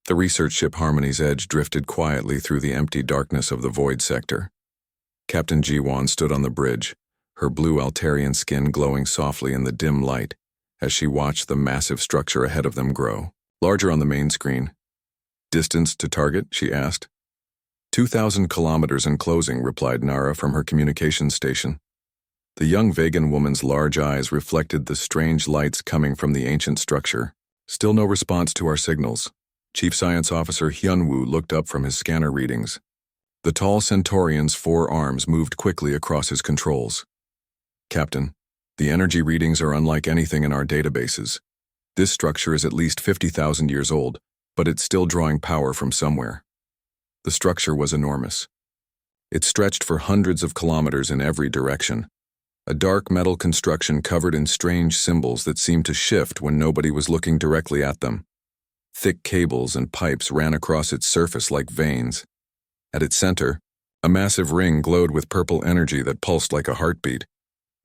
The research ship Harmony's Edge drifted quietly through the empty darkness of the void sector. Captain Jiwon stood on the bridge, her blue Altarian skin glowing softly in the dim light as she watched the massive structure ahead of them grow, larger on the main screen. "Distance to target?" she asked. 2,000 kilometers in closing, replied Nara from her communications station. The young vegan woman's large eyes reflected the strange lights coming from the ancient structure. "Still no response to our signals." Chief Science Officer Hyunwoo looked up from his scanner readings. The tall Centaurian's 4 arms moved quickly across his controls. "Captain, the energy readings are unlike anything in our databases. This structure is at least 50,000 years old, but it's still drawing power from somewhere." The structure was enormous. It stretched for hundreds of kilometers in every direction. A dark metal construction covered in strange symbols that seemed to shift when nobody was looking directly at them. Thick cables and pipes ran across its surface like veins. At its center, a massive ring glowed with purple energy that pulsed like a heartbeat.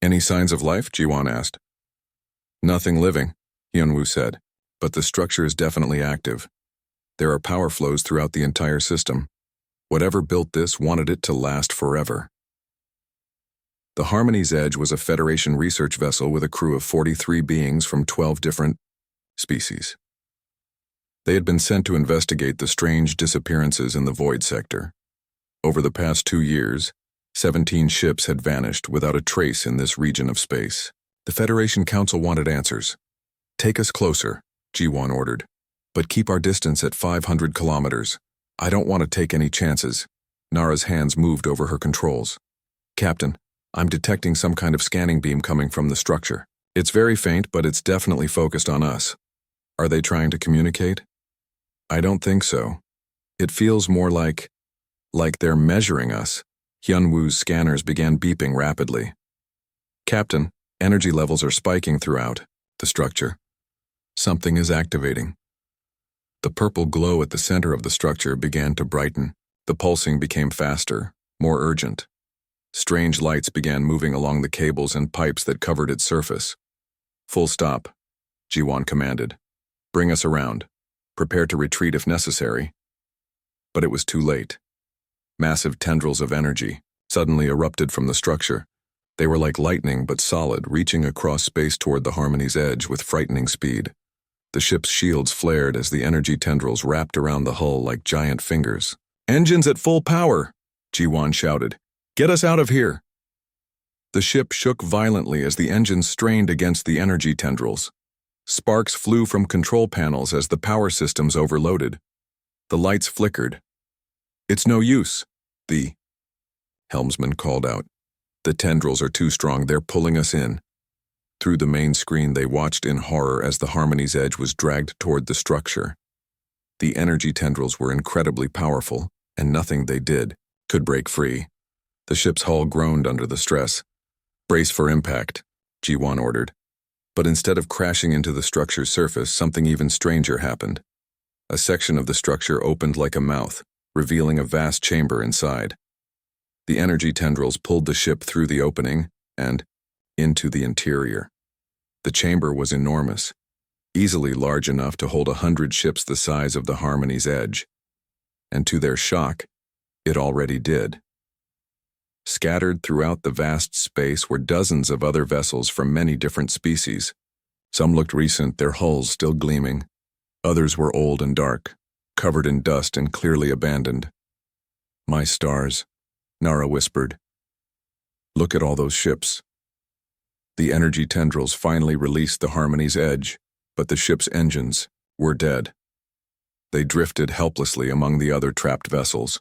"Any signs of life?" Jiwon asked. "Nothing living," Hyunwoo said, "but the structure is definitely active. There are power flows throughout the entire system. Whatever built this wanted it to last forever." The Harmony's Edge was a Federation research vessel with a crew of 43 beings from 12 different species. They had been sent to investigate the strange disappearances in the void sector. Over the past 2 years, 17 ships had vanished without a trace in this region of space. The Federation Council wanted answers. "Take us closer," Jiwon ordered, "but keep our distance at 500 kilometers. I don't want to take any chances." Nara's hands moved over her controls. "Captain, I'm detecting some kind of scanning beam coming from the structure. It's very faint, but it's definitely focused on us. Are they trying to communicate?" "I don't think so. It feels more like they're measuring us." Hyunwoo's scanners began beeping rapidly. "Captain, energy levels are spiking throughout the structure. Something is activating." The purple glow at the center of the structure began to brighten. The pulsing became faster, more urgent. Strange lights began moving along the cables and pipes that covered its surface. "Full stop," Jiwon commanded. "Bring us around. Prepare to retreat if necessary." But it was too late. Massive tendrils of energy suddenly erupted from the structure. They were like lightning but solid, reaching across space toward the Harmony's Edge with frightening speed. The ship's shields flared as the energy tendrils wrapped around the hull like giant fingers. "Engines at full power!" Jiwon shouted. "Get us out of here!" The ship shook violently as the engines strained against the energy tendrils. Sparks flew from control panels as the power systems overloaded. The lights flickered. "It's no use," the helmsman called out. "The tendrils are too strong, they're pulling us in." Through the main screen they watched in horror as the Harmony's Edge was dragged toward the structure. The energy tendrils were incredibly powerful, and nothing they did could break free. The ship's hull groaned under the stress. "Brace for impact," Jiwon ordered. But instead of crashing into the structure's surface, something even stranger happened. A section of the structure opened like a mouth, revealing a vast chamber inside. The energy tendrils pulled the ship through the opening and into the interior. The chamber was enormous, easily large enough to hold 100 ships the size of the Harmony's Edge. And to their shock, it already did. Scattered throughout the vast space were dozens of other vessels from many different species. Some looked recent, their hulls still gleaming. Others were old and dark, covered in dust and clearly abandoned. "My stars," Nara whispered. "Look at all those ships." The energy tendrils finally released the Harmony's Edge, but the ship's engines were dead. They drifted helplessly among the other trapped vessels.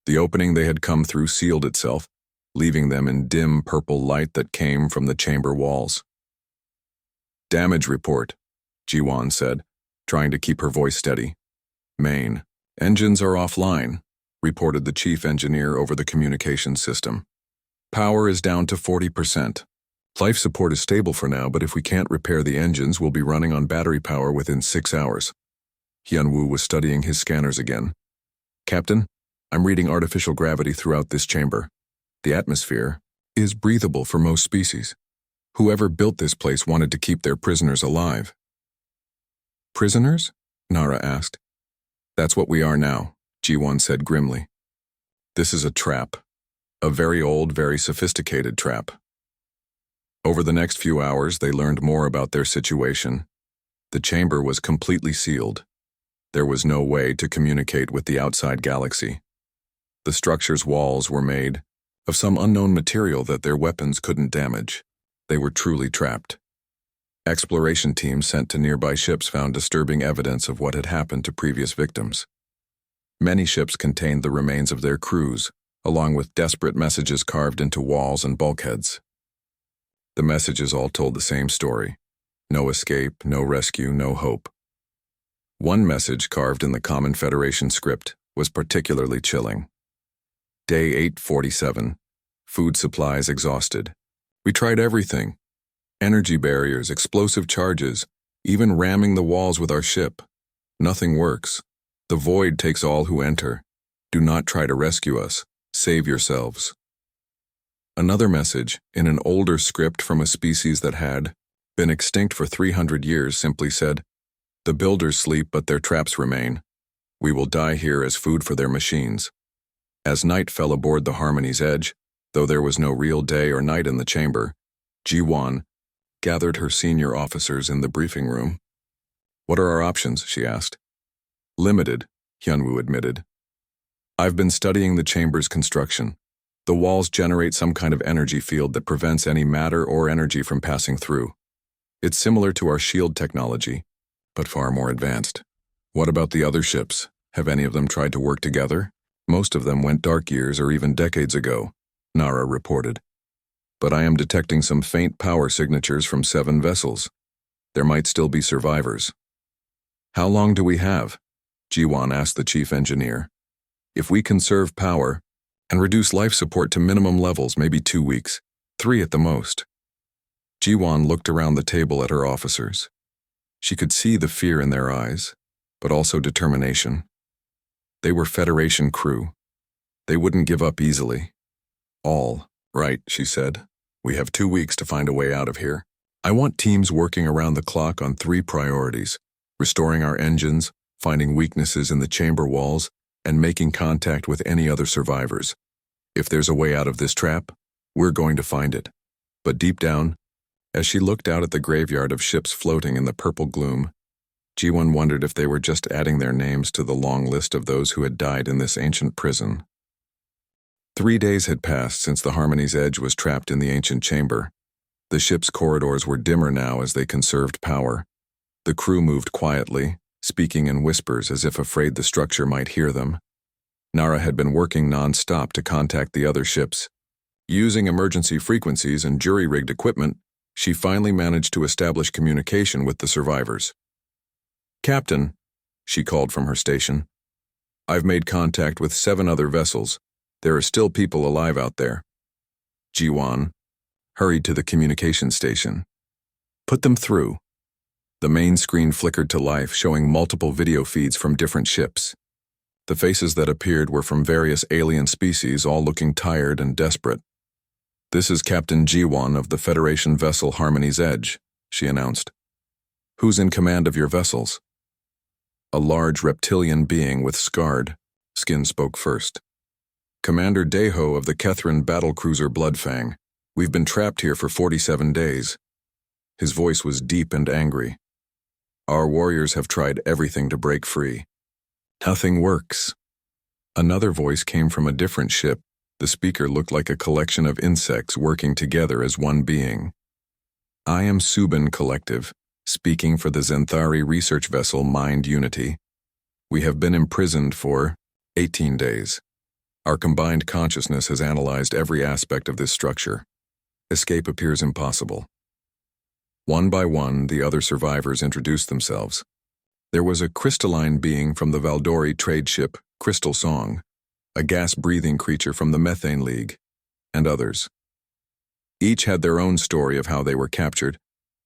The opening they had come through sealed itself, leaving them in dim purple light that came from the chamber walls. "Damage report," Jiwon said, trying to keep her voice steady. "Main engines are offline," reported the chief engineer over the communications system. "Power is down to 40%. Life support is stable for now, but if we can't repair the engines, we'll be running on battery power within 6 hours. Hyunwoo was studying his scanners again. "Captain, I'm reading artificial gravity throughout this chamber. The atmosphere is breathable for most species. Whoever built this place wanted to keep their prisoners alive." "Prisoners?" Nara asked. That's what we are now, G1 said grimly. This is a trap. A very old, very sophisticated trap. Over the next few hours, they learned more about their situation. The chamber was completely sealed. There was no way to communicate with the outside galaxy. The structure's walls were made of some unknown material that their weapons couldn't damage. They were truly trapped. Exploration teams sent to nearby ships found disturbing evidence of what had happened to previous victims. Many ships contained the remains of their crews, along with desperate messages carved into walls and bulkheads. The messages all told the same story. No escape, no rescue, no hope. One message carved in the common Federation script was particularly chilling. Day 847. Food supplies exhausted. We tried everything. Energy barriers, explosive charges, even ramming the walls with our ship. Nothing works. The void takes all who enter. Do not try to rescue us. Save yourselves. Another message, in an older script from a species that had been extinct for 300 years, simply said, "The builders sleep, but their traps remain. We will die here as food for their machines." As night fell aboard the Harmony's edge, though there was no real day or night in the chamber, G1 gathered her senior officers in the briefing room. "What are our options?" she asked. "Limited," Hyunwoo admitted. "I've been studying the chamber's construction. The walls generate some kind of energy field that prevents any matter or energy from passing through. It's similar to our shield technology, but far more advanced." "What about the other ships? Have any of them tried to work together?" "Most of them went dark years or even decades ago," Nara reported. "But I am detecting some faint power signatures from 7 vessels. There might still be survivors." "How long do we have?" Jiwon asked the chief engineer. "If we conserve power and reduce life support to minimum levels, maybe 2 weeks, 3 at the most." Jiwon looked around the table at her officers. She could see the fear in their eyes, but also determination. They were Federation crew. They wouldn't give up easily. "All right," she said. "We have 2 weeks to find a way out of here. I want teams working around the clock on 3 priorities: restoring our engines, finding weaknesses in the chamber walls, and making contact with any other survivors. If there's a way out of this trap, we're going to find it." But deep down, as she looked out at the graveyard of ships floating in the purple gloom, Jiwon wondered if they were just adding their names to the long list of those who had died in this ancient prison. 3 days had passed since the Harmony's edge was trapped in the ancient chamber. The ship's corridors were dimmer now as they conserved power. The crew moved quietly, speaking in whispers as if afraid the structure might hear them. Nara had been working non-stop to contact the other ships. Using emergency frequencies and jury-rigged equipment, she finally managed to establish communication with the survivors. "Captain," she called from her station, "I've made contact with 7 other vessels. There are still people alive out there." Jiwon hurried to the communication station. "Put them through." The main screen flickered to life, showing multiple video feeds from different ships. The faces that appeared were from various alien species, all looking tired and desperate. "This is Captain Jiwon of the Federation vessel Harmony's Edge," she announced. "Who's in command of your vessels?" A large reptilian being with scarred skin spoke first. "Commander Daeho of the Kethrin battlecruiser Bloodfang. We've been trapped here for 47 days. His voice was deep and angry. "Our warriors have tried everything to break free. Nothing works." Another voice came from a different ship. The speaker looked like a collection of insects working together as one being. "I am Subin Collective, speaking for the Zenthari research vessel Mind Unity. We have been imprisoned for 18 days. Our combined consciousness has analyzed every aspect of this structure. Escape appears impossible." One by one, the other survivors introduced themselves. There was a crystalline being from the Valdori trade ship Crystal Song, a gas-breathing creature from the Methane League, and others. Each had their own story of how they were captured,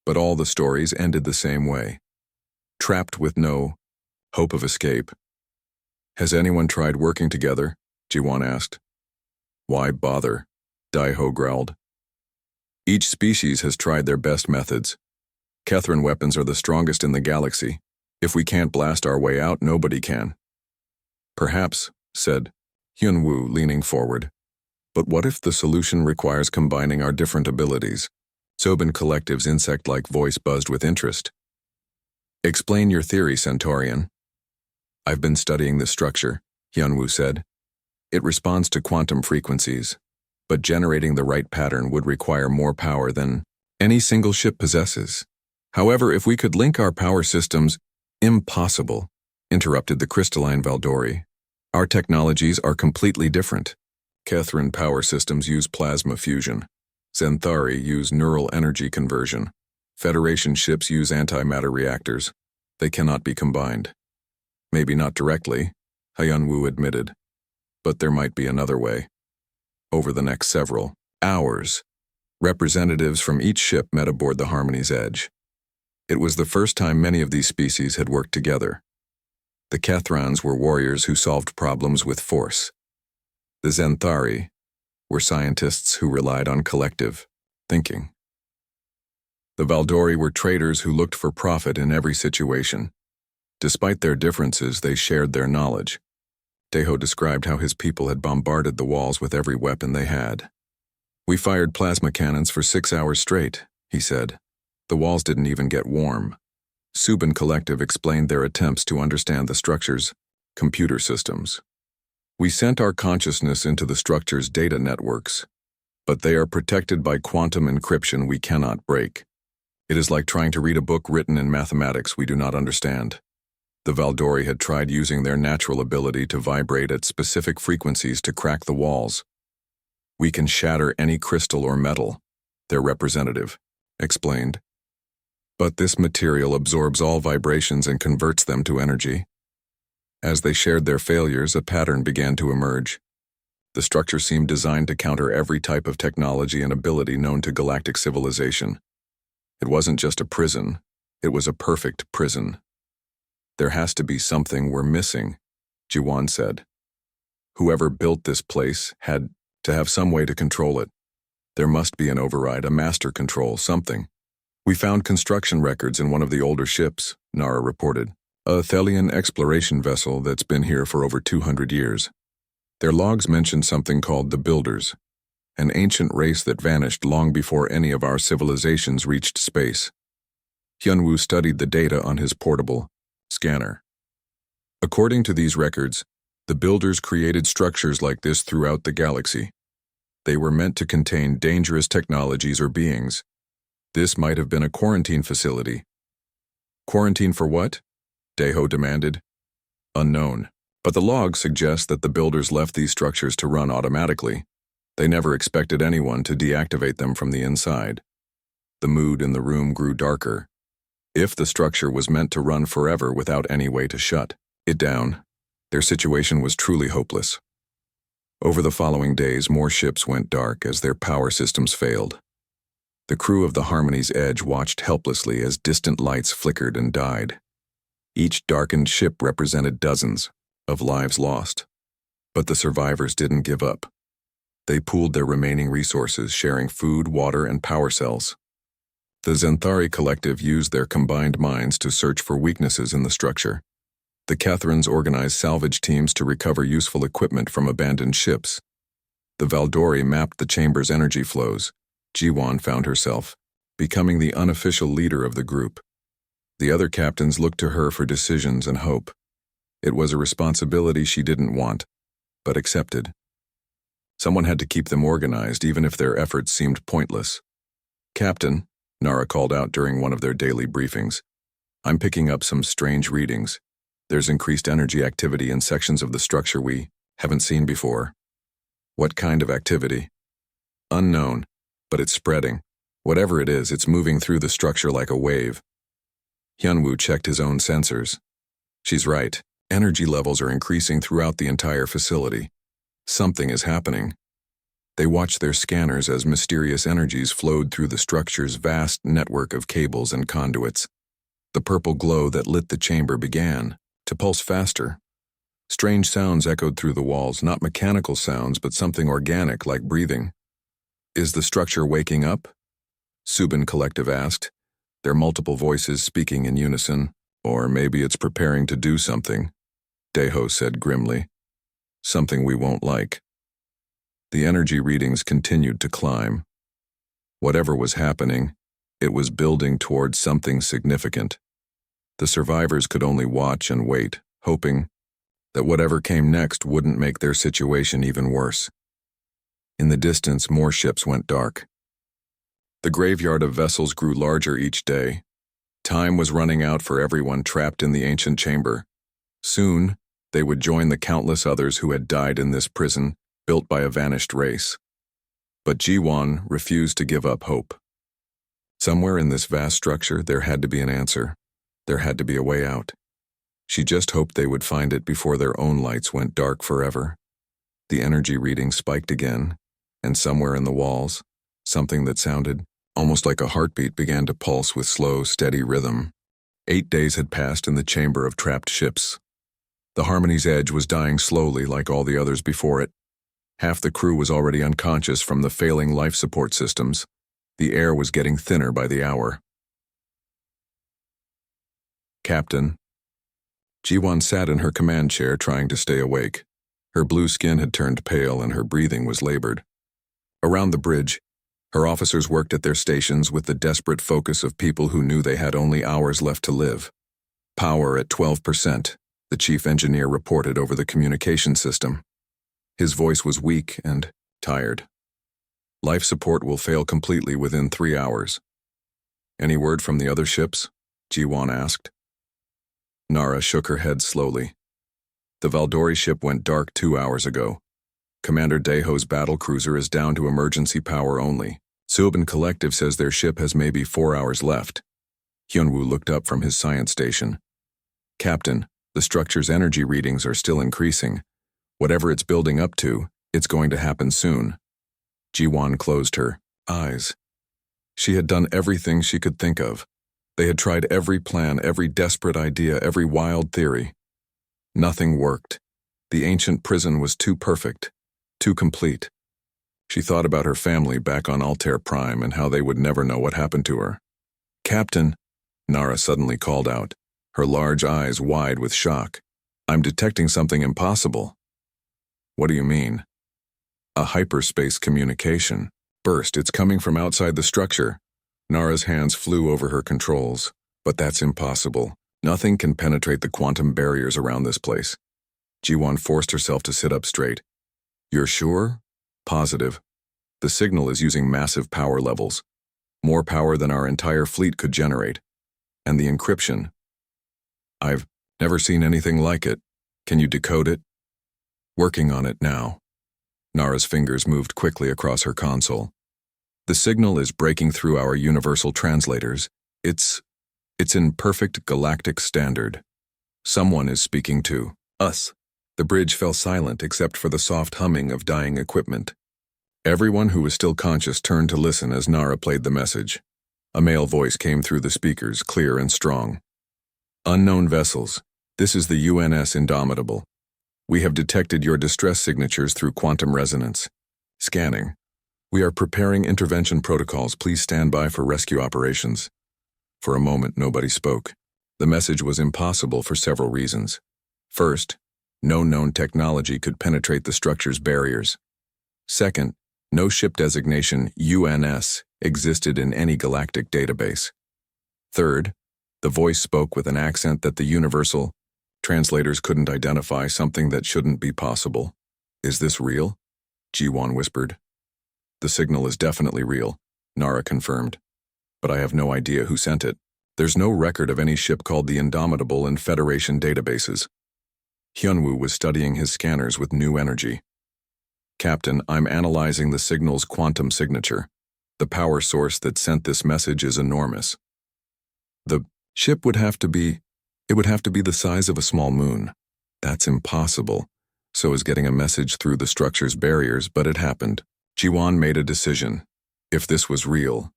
but all the stories ended the same way. Trapped with no hope of escape. "Has anyone tried working together?" Jiwon asked. "Why bother?" Daeho growled. "Each species has tried their best methods. Kethrin weapons are the strongest in the galaxy. If we can't blast our way out, nobody can. Perhaps, said Hyun-woo, leaning forward. But what if the solution requires combining our different abilities? Sobin Collective's insect-like voice buzzed with interest. Explain your theory, Centaurian. I've been studying this structure, Hyun-woo said. It responds to quantum frequencies, but generating the right pattern would require more power than any single ship possesses. However, if we could link our power systems, impossible, interrupted the crystalline Valdori. Our technologies are completely different. Catherine power systems use plasma fusion. Zenthari use neural energy conversion. Federation ships use antimatter reactors. They cannot be combined. Maybe not directly, Hyun-woo admitted, but there might be another way. Over the next several hours, representatives from each ship met aboard the Harmony's Edge. It was the first time many of these species had worked together. The Cathrons were warriors who solved problems with force. The Zenthari were scientists who relied on collective thinking. The Valdori were traders who looked for profit in every situation. Despite their differences, they shared their knowledge. Daeho described how his people had bombarded the walls with every weapon they had. We fired plasma cannons for 6 hours straight, he said. The walls didn't even get warm. Subin Collective explained their attempts to understand the structure's computer systems. We sent our consciousness into the structure's data networks, but they are protected by quantum encryption we cannot break. It is like trying to read a book written in mathematics we do not understand. The Valdori had tried using their natural ability to vibrate at specific frequencies to crack the walls. We can shatter any crystal or metal, their representative explained. But this material absorbs all vibrations and converts them to energy. As they shared their failures, a pattern began to emerge. The structure seemed designed to counter every type of technology and ability known to galactic civilization. It wasn't just a prison, it was a perfect prison. There has to be something we're missing, Ji-won said. Whoever built this place had to have some way to control it. There must be an override, a master control, something. We found construction records in one of the older ships, Nara reported. A Thelian exploration vessel that's been here for over 200 years. Their logs mention something called the Builders, an ancient race that vanished long before any of our civilizations reached space. Hyun-woo studied the data on his portable scanner. According to these records, the Builders created structures like this throughout the galaxy. They were meant to contain dangerous technologies or beings. This might have been a quarantine facility. Quarantine for what? Daeho demanded. Unknown. But the logs suggest that the Builders left these structures to run automatically. They never expected anyone to deactivate them from the inside. The mood in the room grew darker. If the structure was meant to run forever without any way to shut it down, their situation was truly hopeless. Over the following days, more ships went dark as their power systems failed. The crew of the Harmony's Edge watched helplessly as distant lights flickered and died. Each darkened ship represented dozens of lives lost. But the survivors didn't give up. They pooled their remaining resources, sharing food, water, and power cells. The Zenthari Collective used their combined minds to search for weaknesses in the structure. The Catherans organized salvage teams to recover useful equipment from abandoned ships. The Valdori mapped the chamber's energy flows. Ji-won found herself becoming the unofficial leader of the group. The other captains looked to her for decisions and hope. It was a responsibility she didn't want, but accepted. Someone had to keep them organized, even if their efforts seemed pointless. Captain, Nara called out during one of their daily briefings, I'm picking up some strange readings. There's increased energy activity in sections of the structure we haven't seen before. What kind of activity? Unknown, but it's spreading. Whatever it is, it's moving through the structure like a wave. Hyun-woo checked his own sensors. She's right. Energy levels are increasing throughout the entire facility. Something is happening. They watched their scanners as mysterious energies flowed through the structure's vast network of cables and conduits. The purple glow that lit the chamber began to pulse faster. Strange sounds echoed through the walls, not mechanical sounds, but something organic like breathing. Is the structure waking up? Subin Collective asked, their multiple voices speaking in unison. Or maybe it's preparing to do something. Deho said grimly. Something we won't like. The energy readings continued to climb. Whatever was happening, it was building towards something significant. The survivors could only watch and wait, hoping that whatever came next wouldn't make their situation even worse. In the distance, more ships went dark. The graveyard of vessels grew larger each day. Time was running out for everyone trapped in the ancient chamber. Soon, they would join the countless others who had died in this prison, built by a vanished race. But Jiwon refused to give up hope. Somewhere in this vast structure, there had to be an answer. There had to be a way out. She just hoped they would find it before their own lights went dark forever. The energy reading spiked again, and somewhere in the walls, something that sounded almost like a heartbeat began to pulse with slow, steady rhythm. 8 days had passed in the chamber of trapped ships. The Harmony's edge was dying slowly like all the others before it. Half the crew was already unconscious from the failing life support systems. The air was getting thinner by the hour. Captain. Jiwon sat in her command chair trying to stay awake. Her blue skin had turned pale and her breathing was labored. Around the bridge, her officers worked at their stations with the desperate focus of people who knew they had only hours left to live. Power at 12%, the chief engineer reported over the communication system. His voice was weak and tired. Life support will fail completely within 3 hours. Any word from the other ships? Jiwon asked. Nara shook her head slowly. The Valdori ship went dark 2 hours ago. Commander Deho's battle cruiser is down to emergency power only. Suban Collective says their ship has maybe 4 hours left. Hyunwoo looked up from his science station. Captain, the structure's energy readings are still increasing. Whatever it's building up to, it's going to happen soon. Jiwon closed her eyes. She had done everything she could think of. They had tried every plan, every desperate idea, every wild theory. Nothing worked. The ancient prison was too perfect, too complete. She thought about her family back on Altair Prime and how they would never know what happened to her. Captain, Nara suddenly called out, her large eyes wide with shock. I'm detecting something impossible. What do you mean? A hyperspace communication. Burst, it's coming from outside the structure. Nara's hands flew over her controls. But that's impossible. Nothing can penetrate the quantum barriers around this place. Jiwon forced herself to sit up straight. You're sure? Positive. The signal is using massive power levels. More power than our entire fleet could generate. And the encryption. I've never seen anything like it. Can you decode it? Working on it now. Nara's fingers moved quickly across her console. The signal is breaking through our universal translators. It's in perfect galactic standard. Someone is speaking to us. The bridge fell silent except for the soft humming of dying equipment. Everyone who was still conscious turned to listen as Nara played the message. A male voice came through the speakers, clear and strong. Unknown vessels, this is the UNS Indomitable. We have detected your distress signatures through quantum resonance. Scanning. We are preparing intervention protocols. Please stand by for rescue operations. For a moment, nobody spoke. The message was impossible for several reasons. First, no known technology could penetrate the structure's barriers. Second, no ship designation UNS existed in any galactic database. Third, the voice spoke with an accent that the universal translators couldn't identify, something that shouldn't be possible. Is this real? Jiwon whispered. The signal is definitely real, Nara confirmed. But I have no idea who sent it. There's no record of any ship called the Indomitable in Federation databases. Hyunwoo was studying his scanners with new energy. Captain, I'm analyzing the signal's quantum signature. The power source that sent this message is enormous. The ship would have to be the size of a small moon. That's impossible. So is getting a message through the structure's barriers, but it happened. Jiwon made a decision. If this was real,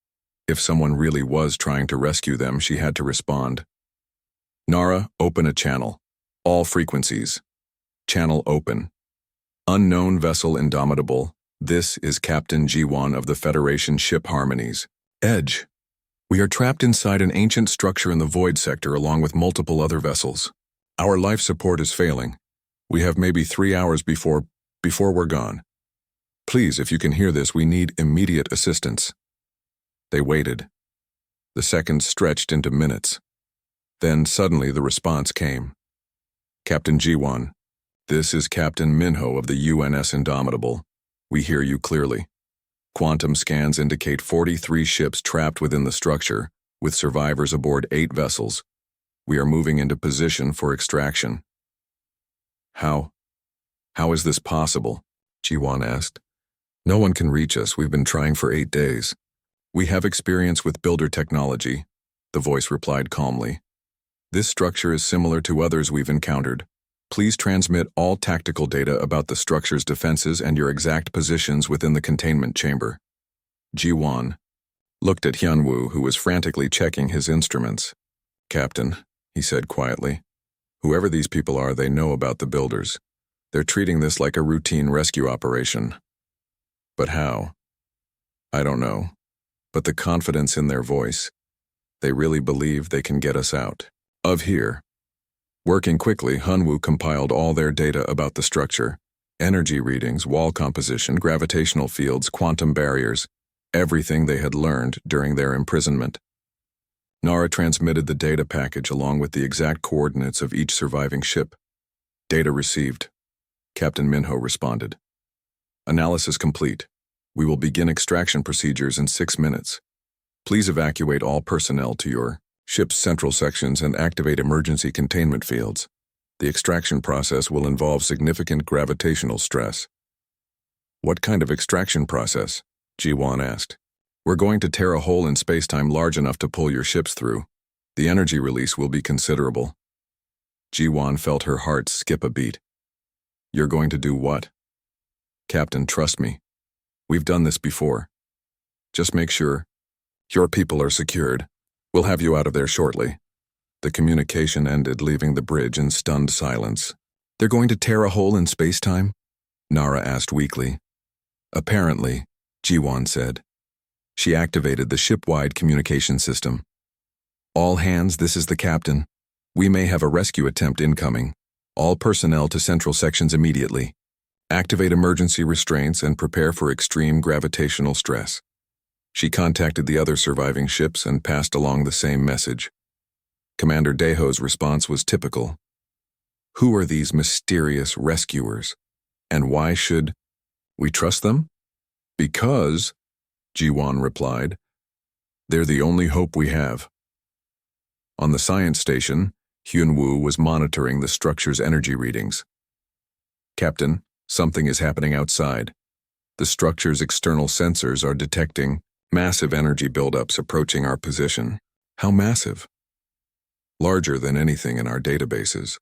if someone really was trying to rescue them, she had to respond. Nara, open a channel. All frequencies. Channel open. Unknown vessel Indomitable. This is Captain Jiwon of the Federation ship Harmonies. Edge. We are trapped inside an ancient structure in the void sector along with multiple other vessels. Our life support is failing. We have maybe 3 hours before we're gone. Please, if you can hear this, we need immediate assistance." They waited. The seconds stretched into minutes. Then suddenly the response came. "Captain G1, this is Captain Minho of the UNS Indomitable. We hear you clearly. Quantum scans indicate 43 ships trapped within the structure, with survivors aboard 8 vessels. We are moving into position for extraction." How is this possible?" G1 asked. "No one can reach us. We've been trying for 8 days. We have experience with builder technology," the voice replied calmly. "This structure is similar to others we've encountered. Please transmit all tactical data about the structure's defenses and your exact positions within the containment chamber." Ji-won looked at Hyunwoo, who was frantically checking his instruments. "Captain," he said quietly, "whoever these people are, they know about the builders. They're treating this like a routine rescue operation. But how? I don't know. But the confidence in their voice, they really believe they can get us out of here." Working quickly, Hyunwoo compiled all their data about the structure: energy readings, wall composition, gravitational fields, quantum barriers, everything they had learned during their imprisonment. Nara transmitted the data package along with the exact coordinates of each surviving ship. "Data received," Captain Minho responded. "Analysis complete. We will begin extraction procedures in 6 minutes. Please evacuate all personnel to your ship's central sections and activate emergency containment fields. The extraction process will involve significant gravitational stress." "What kind of extraction process?" Ji-won asked. "We're going to tear a hole in space-time large enough to pull your ships through. The energy release will be considerable." Ji-won felt her heart skip a beat. "You're going to do what?" "Captain, trust me. We've done this before. Just make sure your people are secured. We'll have you out of there shortly." The communication ended, leaving the bridge in stunned silence. "They're going to tear a hole in space-time?" Nara asked weakly. "Apparently," Ji-won said. She activated the ship-wide communication system. "All hands, this is the captain. We may have a rescue attempt incoming. All personnel to central sections immediately. Activate emergency restraints and prepare for extreme gravitational stress." She contacted the other surviving ships and passed along the same message. Commander Daeho's response was typical. "Who are these mysterious rescuers? And why should we trust them?" "Because," Ji-won replied, "they're the only hope we have." On the science station, Hyunwoo was monitoring the structure's energy readings. "Captain, something is happening outside. The structure's external sensors are detecting massive energy buildups approaching our position." "How massive?" "Larger than anything in our databases.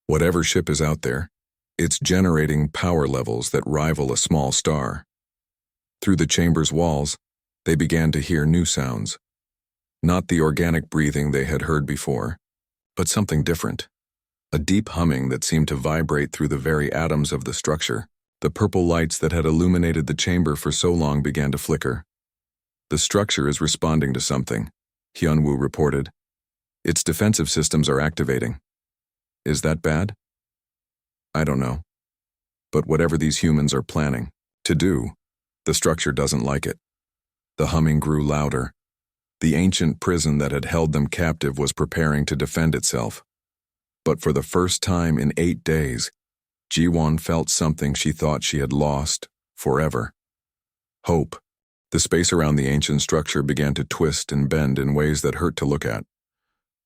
Whatever ship is out there, it's generating power levels that rival a small star." Through the chamber's walls, they began to hear new sounds. Not the organic breathing they had heard before, but something different. A deep humming that seemed to vibrate through the very atoms of the structure. The purple lights that had illuminated the chamber for so long began to flicker. "The structure is responding to something," Hyunwoo reported. "Its defensive systems are activating." "Is that bad?" "I don't know. But whatever these humans are planning to do, the structure doesn't like it." The humming grew louder. The ancient prison that had held them captive was preparing to defend itself. But for the first time in 8 days, Ji-won felt something she thought she had lost forever. Hope. The space around the ancient structure began to twist and bend in ways that hurt to look at.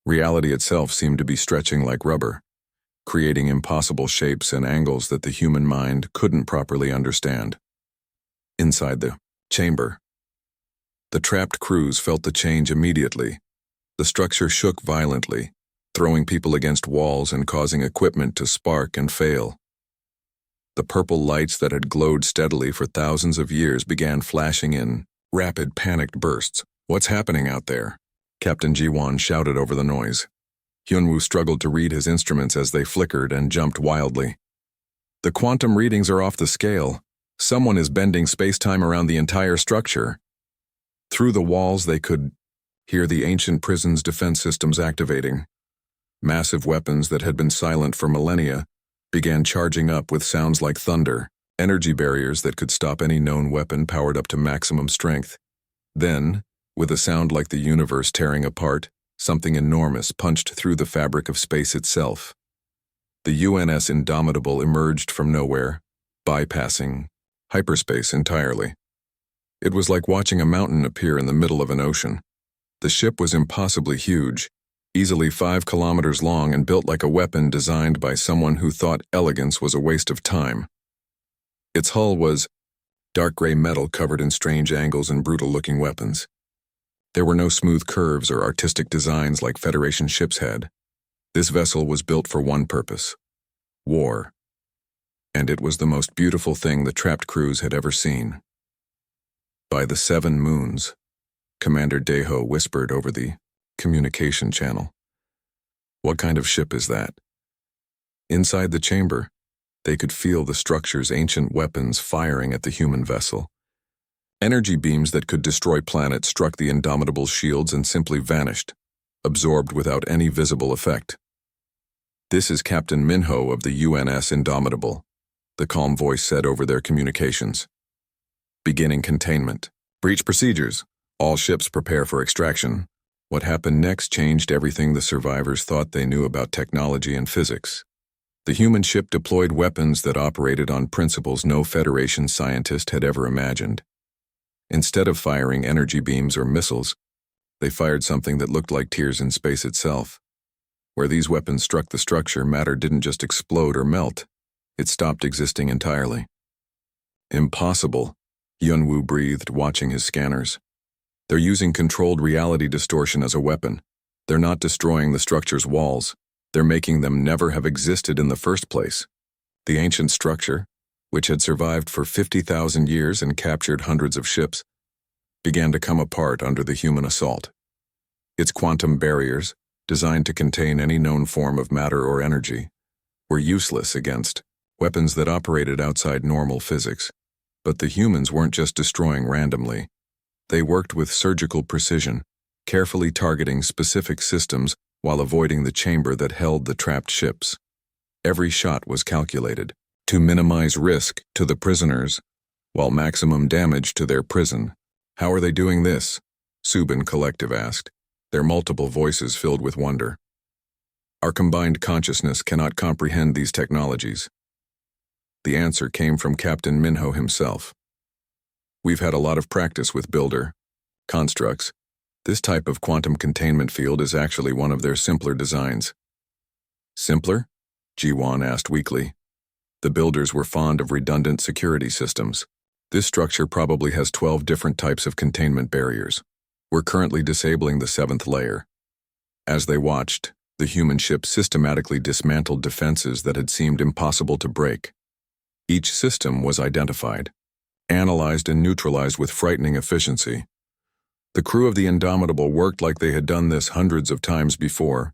Reality itself seemed to be stretching like rubber, creating impossible shapes and angles that the human mind couldn't properly understand. Inside the chamber, the trapped crews felt the change immediately. The structure shook violently, throwing people against walls and causing equipment to spark and fail. The purple lights that had glowed steadily for thousands of years began flashing in rapid, panicked bursts. "What's happening out there?" Captain Ji-won shouted over the noise. Hyunwoo struggled to read his instruments as they flickered and jumped wildly. "The quantum readings are off the scale. Someone is bending space-time around the entire structure." Through the walls they could hear the ancient prison's defense systems activating. Massive weapons that had been silent for millennia began charging up with sounds like thunder, energy barriers that could stop any known weapon powered up to maximum strength. Then, with a sound like the universe tearing apart, something enormous punched through the fabric of space itself. The UNS Indomitable emerged from nowhere, bypassing hyperspace entirely. It was like watching a mountain appear in the middle of an ocean. The ship was impossibly huge, easily 5 kilometers long and built like a weapon designed by someone who thought elegance was a waste of time. Its hull was dark gray metal covered in strange angles and brutal-looking weapons. There were no smooth curves or artistic designs like Federation ships had. This vessel was built for one purpose: war. And it was the most beautiful thing the trapped crews had ever seen. By the 7 moons, Commander Deho whispered over the communication channel. What kind of ship is that? Inside the chamber, they could feel the structure's ancient weapons firing at the human vessel. Energy beams that could destroy planets struck the Indomitable's shields and simply vanished, absorbed without any visible effect. "This is Captain Minho of the UNS Indomitable," the calm voice said over their communications. "Beginning containment. Breach procedures. All ships prepare for extraction." What happened next changed everything the survivors thought they knew about technology and physics. The human ship deployed weapons that operated on principles no Federation scientist had ever imagined. Instead of firing energy beams or missiles, they fired something that looked like tears in space itself. Where these weapons struck the structure, matter didn't just explode or melt. It stopped existing entirely. "Impossible," Yunwoo breathed, watching his scanners. "They're using controlled reality distortion as a weapon. They're not destroying the structure's walls. They're making them never have existed in the first place." The ancient structure, which had survived for 50,000 years and captured hundreds of ships, began to come apart under the human assault. Its quantum barriers, designed to contain any known form of matter or energy, were useless against weapons that operated outside normal physics. But the humans weren't just destroying randomly. They worked with surgical precision, carefully targeting specific systems while avoiding the chamber that held the trapped ships. Every shot was calculated to minimize risk to the prisoners, while maximum damage to their prison. "How are they doing this?" Subin Collective asked, their multiple voices filled with wonder. "Our combined consciousness cannot comprehend these technologies." The answer came from Captain Minho himself. "We've had a lot of practice with Builder constructs. This type of quantum containment field is actually one of their simpler designs." "Simpler?" Jiwan asked weakly. The Builders were fond of redundant security systems. "This structure probably has 12 different types of containment barriers. We're currently disabling the 7th layer." As they watched, the human ship systematically dismantled defenses that had seemed impossible to break. Each system was identified, analyzed and neutralized with frightening efficiency. The crew of the Indomitable worked like they had done this hundreds of times before.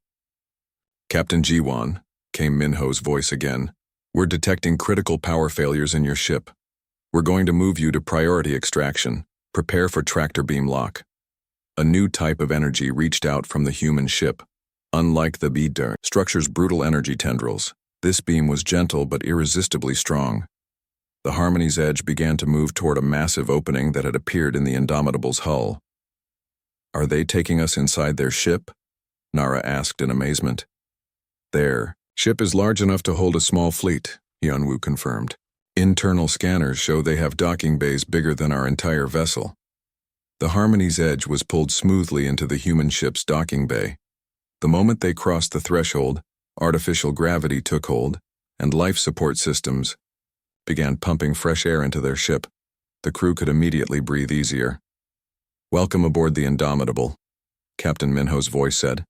"Captain Jiwan," came Minho's voice again, "we're detecting critical power failures in your ship. We're going to move you to priority extraction. Prepare for tractor beam lock." A new type of energy reached out from the human ship. Unlike the BDR structure's brutal energy tendrils, this beam was gentle but irresistibly strong. The Harmony's edge began to move toward a massive opening that had appeared in the Indomitable's hull. "Are they taking us inside their ship?" Nara asked in amazement. "Their ship is large enough to hold a small fleet," Yunwoo confirmed. "Internal scanners show they have docking bays bigger than our entire vessel." The Harmony's edge was pulled smoothly into the human ship's docking bay. The moment they crossed the threshold, artificial gravity took hold, and life support systems began pumping fresh air into their ship. The crew could immediately breathe easier. "Welcome aboard the Indomitable," Captain Minho's voice said.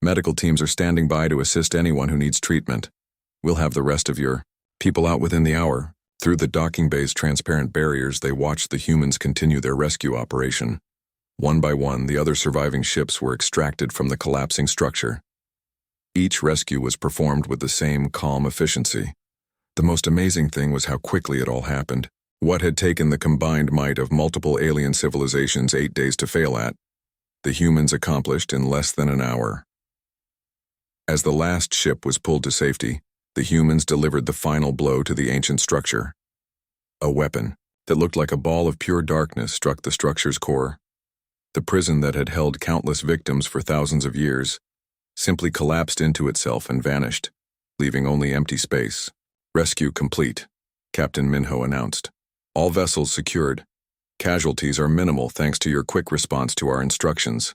"Medical teams are standing by to assist anyone who needs treatment. We'll have the rest of your people out within the hour." Through the docking bay's transparent barriers, they watched the humans continue their rescue operation. One by one, the other surviving ships were extracted from the collapsing structure. Each rescue was performed with the same calm efficiency. The most amazing thing was how quickly it all happened. What had taken the combined might of multiple alien civilizations 8 days to fail at, the humans accomplished in less than an hour. As the last ship was pulled to safety, The humans delivered the final blow to the ancient structure. A weapon that looked like a ball of pure darkness struck the structure's core. The prison that had held countless victims for thousands of years simply collapsed into itself and vanished, leaving only empty space. Rescue complete, Captain Minho announced. All vessels secured. Casualties are minimal thanks to your quick response to our instructions.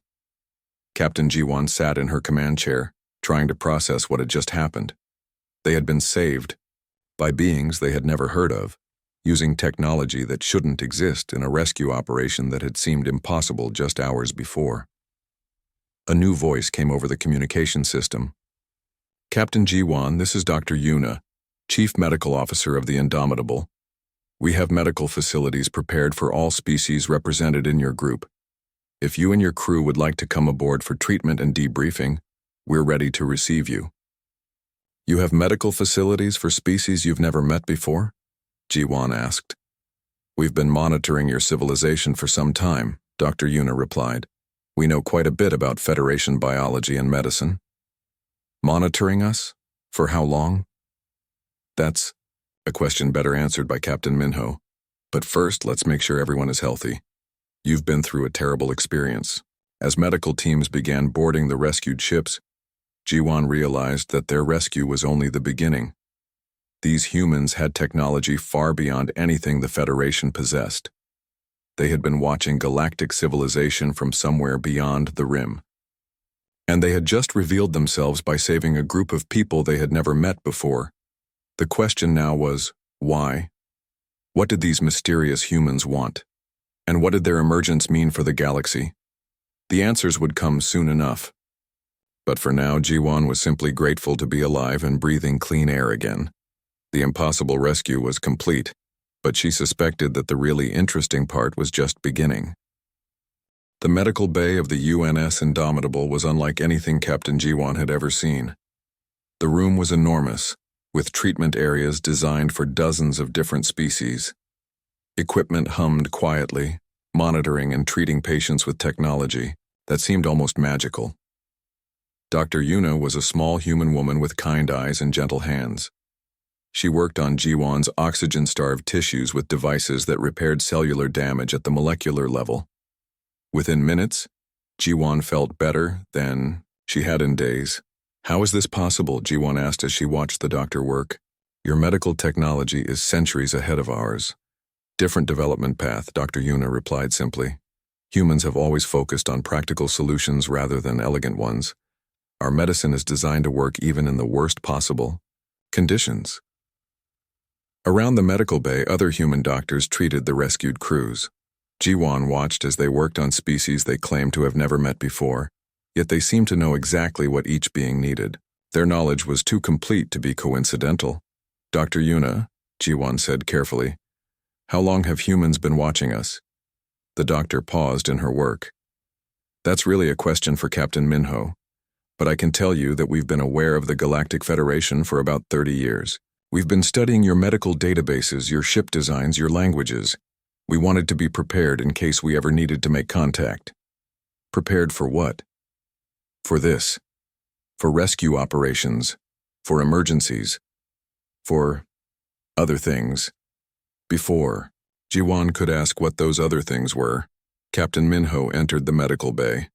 Captain Jiwon sat in her command chair, trying to process what had just happened. They had been saved by beings they had never heard of, using technology that shouldn't exist in a rescue operation that had seemed impossible just hours before. A new voice came over the communication system. Captain Jiwon, this is Dr. Yuna, Chief Medical Officer of the Indomitable. We have medical facilities prepared for all species represented in your group. If you and your crew would like to come aboard for treatment and debriefing, we're ready to receive you. You have medical facilities for species you've never met before? Jiwon asked. We've been monitoring your civilization for some time, Dr. Yuna replied. We know quite a bit about Federation biology and medicine. Monitoring us? For how long? That's a question better answered by Captain Minho. But first, let's make sure everyone is healthy. You've been through a terrible experience. As medical teams began boarding the rescued ships, Jiwon realized that their rescue was only the beginning. These humans had technology far beyond anything the Federation possessed. They had been watching galactic civilization from somewhere beyond the rim. And they had just revealed themselves by saving a group of people they had never met before. The question now was, why? What did these mysterious humans want? And what did their emergence mean for the galaxy? The answers would come soon enough. But for now, Jiwon was simply grateful to be alive and breathing clean air again. The impossible rescue was complete, but she suspected that the really interesting part was just beginning. The medical bay of the UNS Indomitable was unlike anything Captain Jiwon had ever seen. The room was enormous, with treatment areas designed for dozens of different species. Equipment hummed quietly, monitoring and treating patients with technology that seemed almost magical. Dr. Yuna was a small human woman with kind eyes and gentle hands. She worked on Jiwon's oxygen-starved tissues with devices that repaired cellular damage at the molecular level. Within minutes, Jiwon felt better than she had in days. How is this possible? Jiwon asked as she watched the doctor work. Your medical technology is centuries ahead of ours. Different development path, Dr. Yuna replied simply. Humans have always focused on practical solutions rather than elegant ones. Our medicine is designed to work even in the worst possible conditions. Around the medical bay, other human doctors treated the rescued crews. Jiwon watched as they worked on species they claimed to have never met before, yet they seemed to know exactly what each being needed. Their knowledge was too complete to be coincidental. Dr. Yuna, Jiwon said carefully, how long have humans been watching us? The doctor paused in her work. That's really a question for Captain Minho, but I can tell you that we've been aware of the Galactic Federation for about 30 years. We've been studying your medical databases, your ship designs, your languages. We wanted to be prepared in case we ever needed to make contact. Prepared for what? For this. For rescue operations. For emergencies. For other things. Before Jiwon could ask what those other things were, Captain Minho entered the medical bay.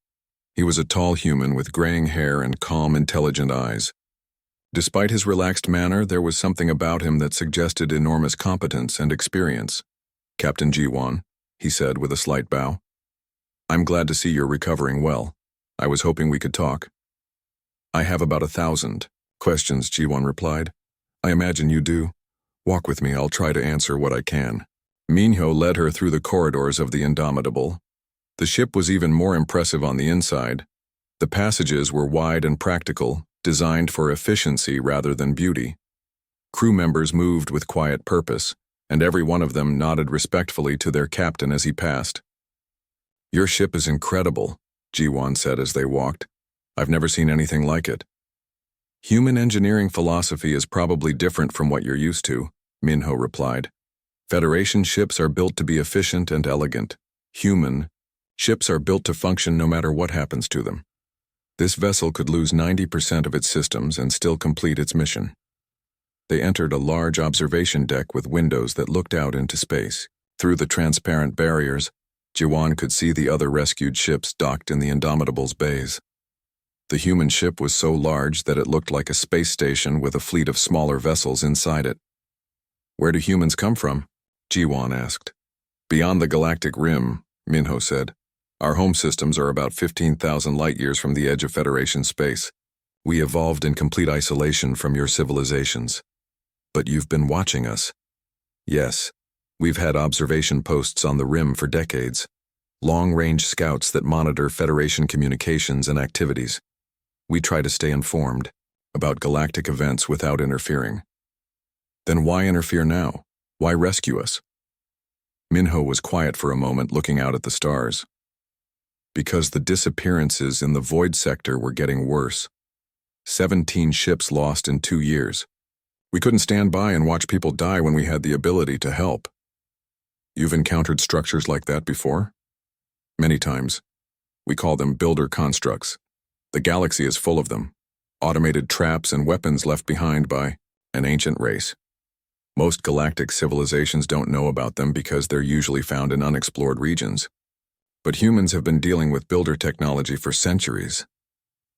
He was a tall human with graying hair and calm, intelligent eyes. Despite his relaxed manner, there was something about him that suggested enormous competence and experience. Captain Jiwon, he said with a slight bow. I'm glad to see you're recovering well. I was hoping we could talk. I have about 1,000 questions, Jiwon replied. I imagine you do. Walk with me, I'll try to answer what I can. Minho led her through the corridors of the Indomitable. The ship was even more impressive on the inside. The passages were wide and practical, designed for efficiency rather than beauty. Crew members moved with quiet purpose, and every one of them nodded respectfully to their captain as he passed. Your ship is incredible, Jiwon said as they walked. I've never seen anything like it. Human engineering philosophy is probably different from what you're used to, Minho replied. Federation ships are built to be efficient and elegant. Human ships are built to function no matter what happens to them. This vessel could lose 90% of its systems and still complete its mission. They entered a large observation deck with windows that looked out into space. Through the transparent barriers, Jiwan could see the other rescued ships docked in the Indomitable's bays. The human ship was so large that it looked like a space station with a fleet of smaller vessels inside it. "Where do humans come from?" Jiwan asked. "Beyond the galactic rim," Minho said. "Our home systems are about 15,000 light-years from the edge of Federation space. We evolved in complete isolation from your civilizations. But you've been watching us." "Yes. We've had observation posts on the rim for decades. Long-range scouts that monitor Federation communications and activities. We try to stay informed about galactic events without interfering." "Then why interfere now? Why rescue us?" Minho was quiet for a moment, looking out at the stars. "Because the disappearances in the void sector were getting worse. 17 ships lost in 2 years. We couldn't stand by and watch people die when we had the ability to help." "You've encountered structures like that before?" "Many times. We call them builder constructs. The galaxy is full of them. Automated traps and weapons left behind by an ancient race. Most galactic civilizations don't know about them because they're usually found in unexplored regions. But humans have been dealing with builder technology for centuries."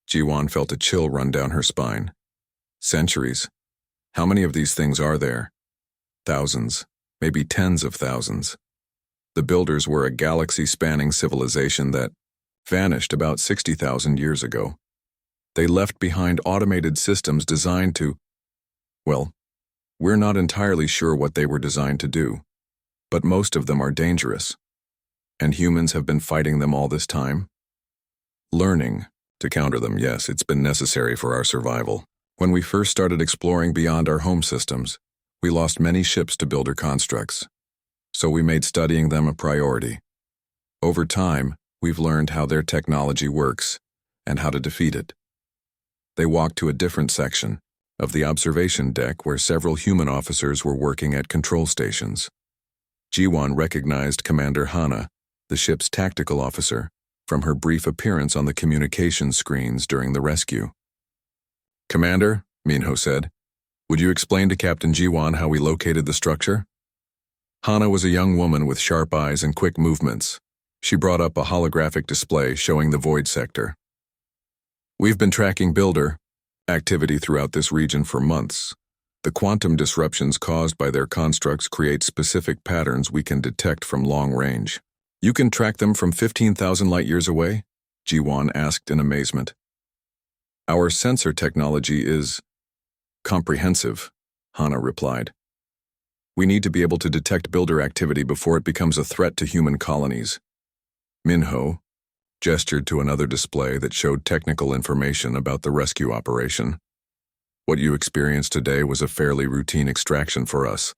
Jiwan felt a chill run down her spine. "Centuries? How many of these things are there?" "Thousands, maybe tens of thousands. The builders were a galaxy-spanning civilization that vanished about 60,000 years ago. They left behind automated systems designed to, well, we're not entirely sure what they were designed to do, but most of them are dangerous. And humans have been fighting them all this time?" "Learning to counter them, yes, it's been necessary for our survival. When we first started exploring beyond our home systems, we lost many ships to builder constructs, so we made studying them a priority. Over time, we've learned how their technology works and how to defeat it." They walked to a different section of the observation deck where several human officers were working at control stations. Jiwan recognized Commander Hana, the ship's tactical officer, from her brief appearance on the communications screens during the rescue. "Commander," Minho said, "would you explain to Captain Jiwan how we located the structure?" Hana was a young woman with sharp eyes and quick movements. She brought up a holographic display showing the void sector. "We've been tracking builder activity throughout this region for months. The quantum disruptions caused by their constructs create specific patterns we can detect from long range." "You can track them from 15,000 light-years away?" Jiwan asked in amazement. "Our sensor technology is comprehensive," Hana replied. "We need to be able to detect builder activity before it becomes a threat to human colonies." Minho gestured to another display that showed technical information about the rescue operation. "What you experienced today was a fairly routine extraction for us.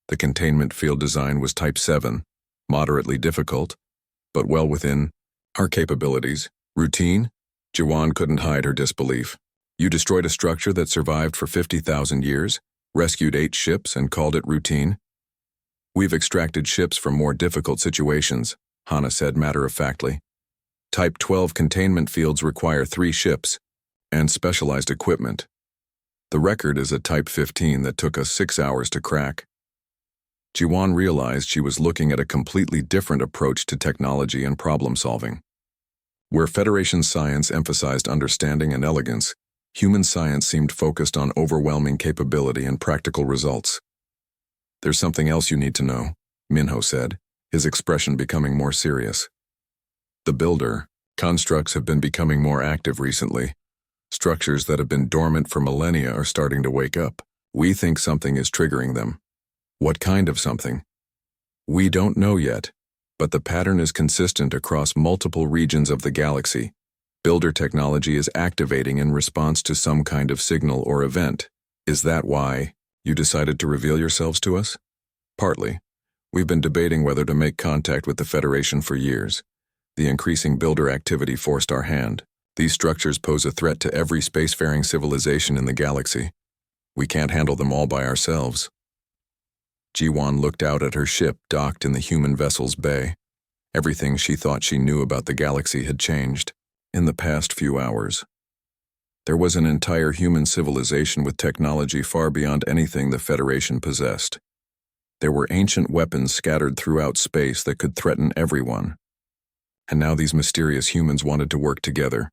The containment field design was Type 7, moderately difficult, but well within our capabilities." "Routine?" Jiwan couldn't hide her disbelief. "You destroyed a structure that survived for 50,000 years, rescued 8 ships, and called it routine?" "We've extracted ships from more difficult situations," Hana said matter-of-factly. "Type 12 containment fields require 3 ships and specialized equipment. The record is a Type 15 that took us 6 hours to crack." Jiwan realized she was looking at a completely different approach to technology and problem-solving. Where Federation science emphasized understanding and elegance, human science seemed focused on overwhelming capability and practical results. "There's something else you need to know," Minho said, his expression becoming more serious. "The builder constructs have been becoming more active recently. Structures that have been dormant for millennia are starting to wake up. We think something is triggering them." "What kind of something?" "We don't know yet, but the pattern is consistent across multiple regions of the galaxy. Builder technology is activating in response to some kind of signal or event. Is that why you decided to reveal yourselves to us?" "Partly. We've been debating whether to make contact with the Federation for years. The increasing builder activity forced our hand. These structures pose a threat to every spacefaring civilization in the galaxy. We can't handle them all by ourselves." Jiwan looked out at her ship docked in the human vessel's bay. Everything she thought she knew about the galaxy had changed in the past few hours. There was an entire human civilization with technology far beyond anything the Federation possessed. There were ancient weapons scattered throughout space that could threaten everyone. And now these mysterious humans wanted to work together.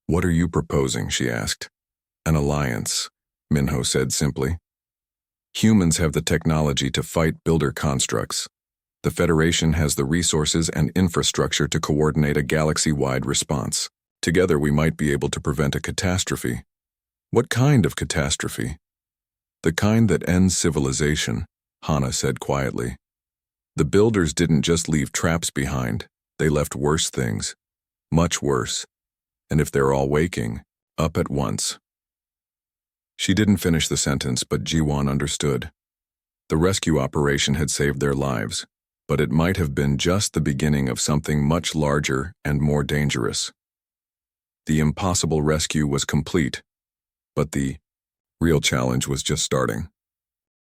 "What are you proposing?" she asked. "An alliance," Minho said simply. "Humans have the technology to fight builder constructs. The Federation has the resources and infrastructure to coordinate a galaxy-wide response. Together we might be able to prevent a catastrophe." "What kind of catastrophe?" "The kind that ends civilization," Hana said quietly. "The builders didn't just leave traps behind, they left worse things. Much worse. And if they're all waking, up at once." She didn't finish the sentence, but Jiwon understood. The rescue operation had saved their lives, but it might have been just the beginning of something much larger and more dangerous. The impossible rescue was complete, but the real challenge was just starting.